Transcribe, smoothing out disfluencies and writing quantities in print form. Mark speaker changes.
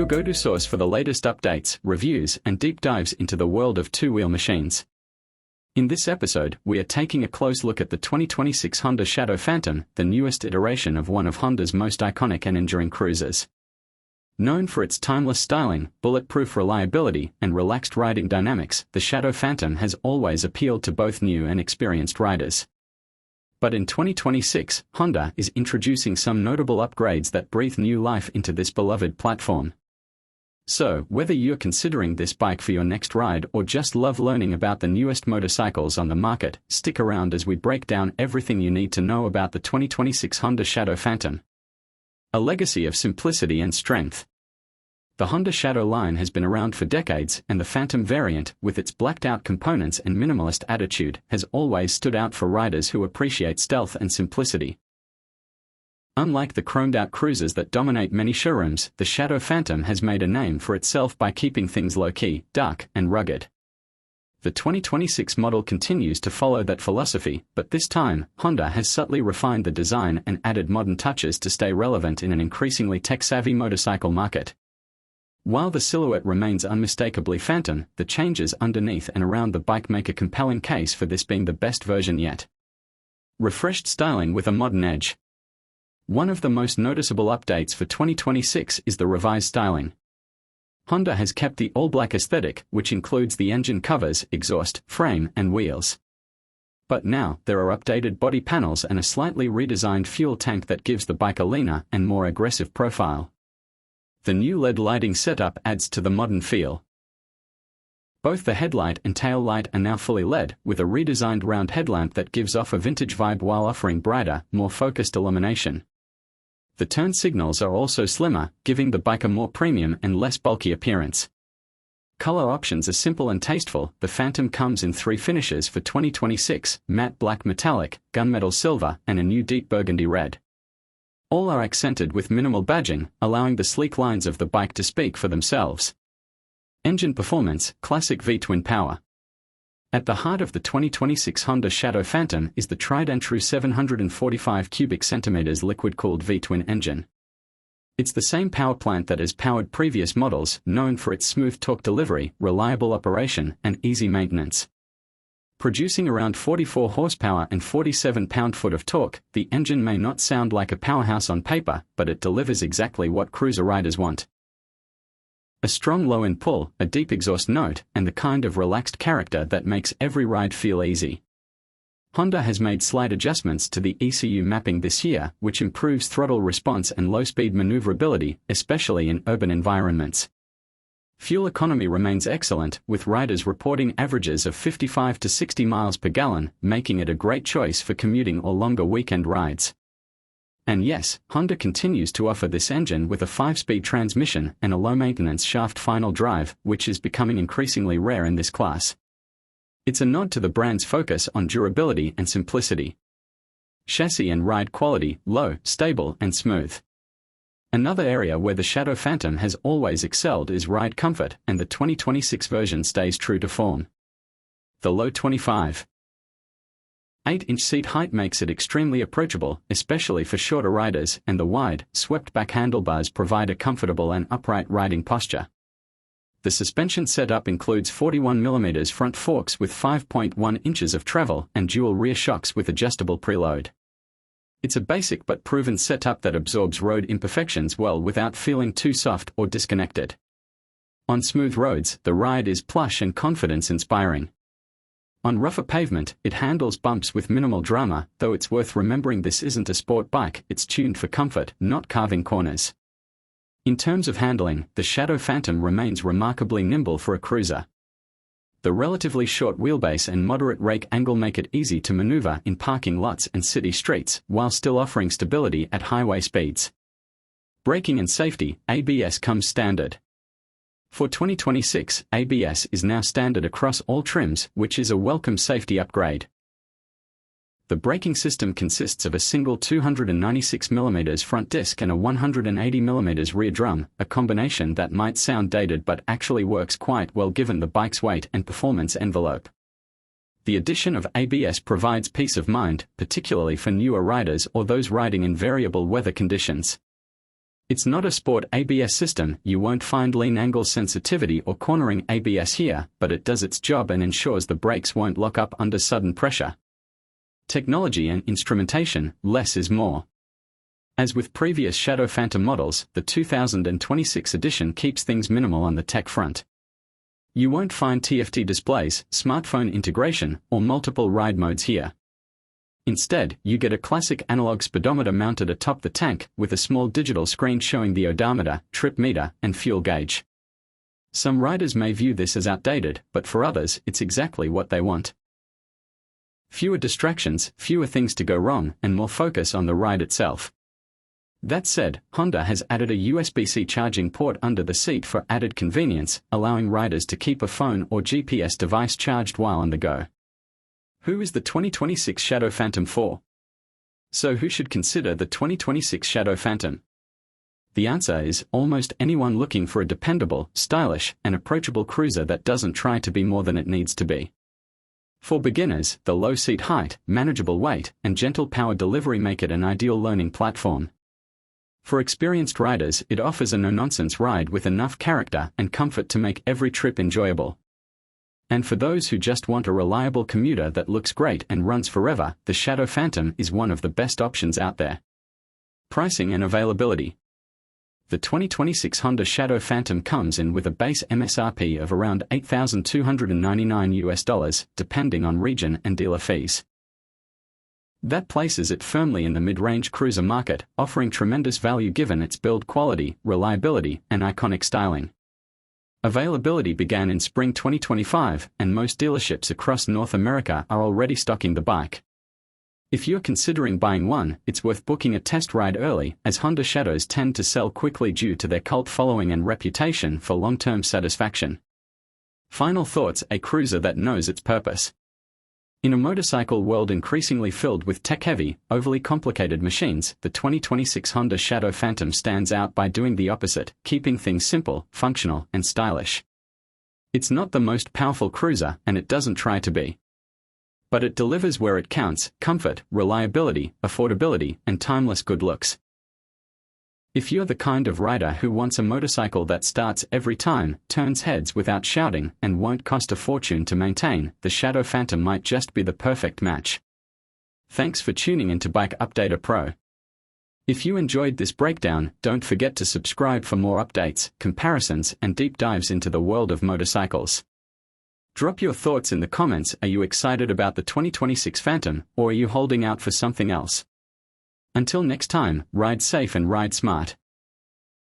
Speaker 1: your go-to source for the latest updates, reviews, and deep dives into the world of two-wheel machines. In this episode, we are taking a close look at the 2026 Honda Shadow Phantom, the newest iteration of one of Honda's most iconic and enduring cruisers. Known for its timeless styling, bulletproof reliability, and relaxed riding dynamics, the Shadow Phantom has always appealed to both new and experienced riders. But in 2026, Honda is introducing some notable upgrades that breathe new life into this beloved platform. So, whether you're considering this bike for your next ride or just love learning about the newest motorcycles on the market, stick around as we break down everything you need to know about the 2026 Honda Shadow Phantom. A legacy of simplicity and strength. The Honda Shadow line has been around for decades, and the Phantom variant, with its blacked-out components and minimalist attitude, has always stood out for riders who appreciate stealth and simplicity. Unlike the chromed-out cruisers that dominate many showrooms, the Shadow Phantom has made a name for itself by keeping things low-key, dark, and rugged. The 2026 model continues to follow that philosophy, but this time, Honda has subtly refined the design and added modern touches to stay relevant in an increasingly tech-savvy motorcycle market. While the silhouette remains unmistakably Phantom, the changes underneath and around the bike make a compelling case for this being the best version yet. Refreshed styling with a modern edge. One of the most noticeable updates for 2026 is the revised styling. Honda has kept the all-black aesthetic, which includes the engine covers, exhaust, frame, and wheels. But now, there are updated body panels and a slightly redesigned fuel tank that gives the bike a leaner and more aggressive profile. The new LED lighting setup adds to the modern feel. Both the headlight and tail light are now fully LED, with a redesigned round headlamp that gives off a vintage vibe while offering brighter, more focused illumination. The turn signals are also slimmer, giving the bike a more premium and less bulky appearance. Color options are simple and tasteful. The Phantom comes in 3 finishes for 2026: matte black metallic, gunmetal silver, and a new deep burgundy red. All are accented with minimal badging, allowing the sleek lines of the bike to speak for themselves. Engine performance: classic V-twin power. At the heart of the 2026 Honda Shadow Phantom is the tried-and-true 745 cubic centimeters liquid-cooled V-twin engine. It's the same power plant that has powered previous models, known for its smooth torque delivery, reliable operation, and easy maintenance. Producing around 44 horsepower and 47 pound-foot of torque, the engine may not sound like a powerhouse on paper, but it delivers exactly what cruiser riders want. A strong low-end pull, a deep exhaust note, and the kind of relaxed character that makes every ride feel easy. Honda has made slight adjustments to the ECU mapping this year, which improves throttle response and low-speed maneuverability, especially in urban environments. Fuel economy remains excellent, with riders reporting averages of 55 to 60 miles per gallon, making it a great choice for commuting or longer weekend rides. And yes, Honda continues to offer this engine with a 5-speed transmission and a low-maintenance shaft final drive, which is becoming increasingly rare in this class. It's a nod to the brand's focus on durability and simplicity. Chassis and ride quality: low, stable, and smooth. Another area where the Shadow Phantom has always excelled is ride comfort, and the 2026 version stays true to form. The low 25.8-inch seat height makes it extremely approachable, especially for shorter riders, and the wide, swept-back handlebars provide a comfortable and upright riding posture. The suspension setup includes 41mm front forks with 5.1 inches of travel and dual rear shocks with adjustable preload. It's a basic but proven setup that absorbs road imperfections well without feeling too soft or disconnected. On smooth roads, the ride is plush and confidence-inspiring. On rougher pavement, it handles bumps with minimal drama, though it's worth remembering this isn't a sport bike, it's tuned for comfort, not carving corners. In terms of handling, the Shadow Phantom remains remarkably nimble for a cruiser. The relatively short wheelbase and moderate rake angle make it easy to maneuver in parking lots and city streets, while still offering stability at highway speeds. Braking and safety: ABS comes standard. For 2026, ABS is now standard across all trims, which is a welcome safety upgrade. The braking system consists of a single 296mm front disc and a 180mm rear drum, a combination that might sound dated but actually works quite well given the bike's weight and performance envelope. The addition of ABS provides peace of mind, particularly for newer riders or those riding in variable weather conditions. It's not a sport ABS system, you won't find lean angle sensitivity or cornering ABS here, but it does its job and ensures the brakes won't lock up under sudden pressure. Technology and instrumentation, less is more. As with previous Shadow Phantom models, the 2026 edition keeps things minimal on the tech front. You won't find TFT displays, smartphone integration, or multiple ride modes here. Instead, you get a classic analog speedometer mounted atop the tank, with a small digital screen showing the odometer, trip meter, and fuel gauge. Some riders may view this as outdated, but for others, it's exactly what they want. Fewer distractions, fewer things to go wrong, and more focus on the ride itself. That said, Honda has added a USB-C charging port under the seat for added convenience, allowing riders to keep a phone or GPS device charged while on the go. Who is the 2026 Shadow Phantom for? So who should consider the 2026 Shadow Phantom? The answer is almost anyone looking for a dependable, stylish, and approachable cruiser that doesn't try to be more than it needs to be. For beginners, the low seat height, manageable weight, and gentle power delivery make it an ideal learning platform. For experienced riders, it offers a no-nonsense ride with enough character and comfort to make every trip enjoyable. And for those who just want a reliable commuter that looks great and runs forever, the Shadow Phantom is one of the best options out there. Pricing and availability. The 2026 Honda Shadow Phantom comes in with a base MSRP of around $8,299 depending on region and dealer fees. That places it firmly in the mid-range cruiser market, offering tremendous value given its build quality, reliability, and iconic styling. Availability began in spring 2025, and most dealerships across North America are already stocking the bike. If you're considering buying one, it's worth booking a test ride early, as Honda Shadows tend to sell quickly due to their cult following and reputation for long-term satisfaction. Final thoughts: a cruiser that knows its purpose. In a motorcycle world increasingly filled with tech-heavy, overly complicated machines, the 2026 Honda Shadow Phantom stands out by doing the opposite, keeping things simple, functional, and stylish. It's not the most powerful cruiser, and it doesn't try to be. But it delivers where it counts: comfort, reliability, affordability, and timeless good looks. If you're the kind of rider who wants a motorcycle that starts every time, turns heads without shouting, and won't cost a fortune to maintain, the Shadow Phantom might just be the perfect match. Thanks for tuning into Bike Updater Pro. If you enjoyed this breakdown, don't forget to subscribe for more updates, comparisons, and deep dives into the world of motorcycles. Drop your thoughts in the comments. Are you excited about the 2026 Phantom, or are you holding out for something else? Until next time, ride safe and ride smart.